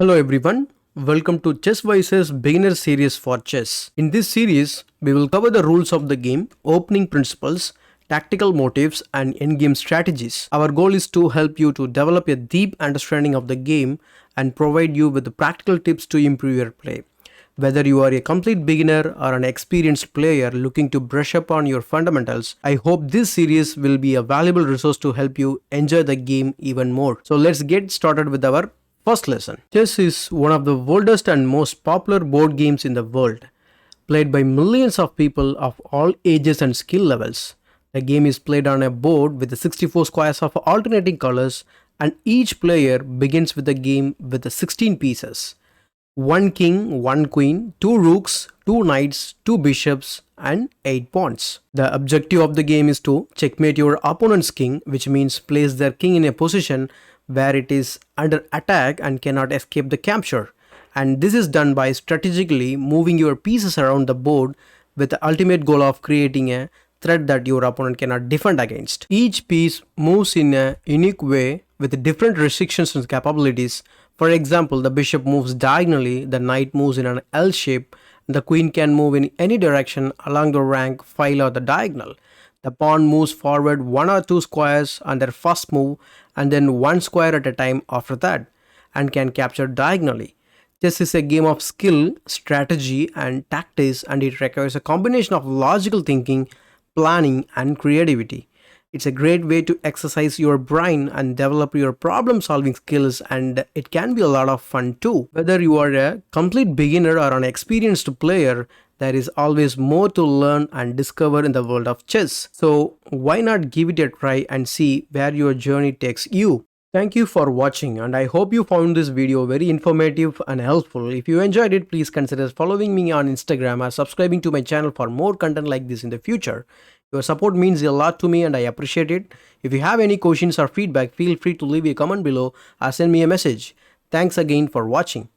Hello everyone, welcome to Chess Vice's beginner series for chess. In this series, we will cover the rules of the game, opening principles, tactical motives and endgame strategies. Our goal is to help you to develop a deep understanding of the game and provide you with the practical tips to improve your play. Whether you are a complete beginner or an experienced player looking to brush up on your fundamentals, I hope this series will be a valuable resource to help you enjoy the game even more. So let's get started with our first lesson. Chess is one of the oldest and most popular board games in the world, played by millions of people of all ages and skill levels. The game is played on a board with the 64 squares of alternating colors, and each player begins with the game with the 16 pieces. One king, one queen, two rooks, two knights, two bishops, and 8 pawns. The objective of the game is to checkmate your opponent's king, which means place their king in a position where it is under attack and cannot escape the capture. And this is done by strategically moving your pieces around the board with the ultimate goal of creating a threat that your opponent cannot defend against. Each piece moves in a unique way with different restrictions and capabilities. For example, the bishop moves diagonally, the knight moves in an L shape, and the queen can move in any direction along the rank, file or the diagonal. The pawn moves forward one or two squares on their first move and then one square at a time after that, and can capture diagonally. Chess is a game of skill, strategy and tactics, and it requires a combination of logical thinking, planning and creativity. It's a great way to exercise your brain and develop your problem solving skills, and it can be a lot of fun too. Whether you are a complete beginner or an experienced player, there is always more to learn and discover in the world of chess. So why not give it a try and see where your journey takes you? Thank you for watching, and I hope you found this video very informative and helpful. If you enjoyed it, please consider following me on Instagram or subscribing to my channel for more content like this in the future. Your support means a lot to me and I appreciate it. If you have any questions or feedback, feel free to leave a comment below or send me a message. Thanks again for watching.